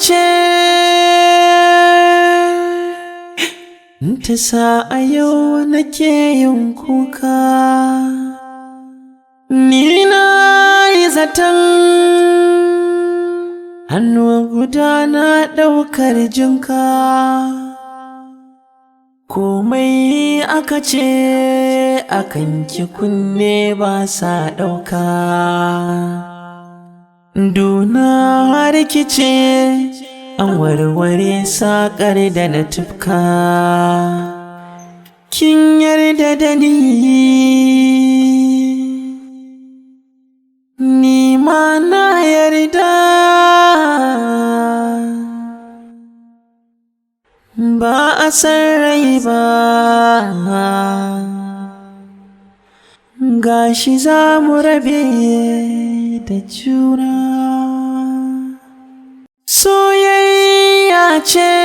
ce ta sa a yau nake yin kuka. Ni na yi zaton hannu guda na ɗaukar jinka, komai aka ce akan ki kunne ba sa ɗauka. Duna rikice an warware saƙar da na tufka. Kin yarda da ni ma na yarda. Ba a san rai ba, gashi za mu rabe da juna. Soyayya ce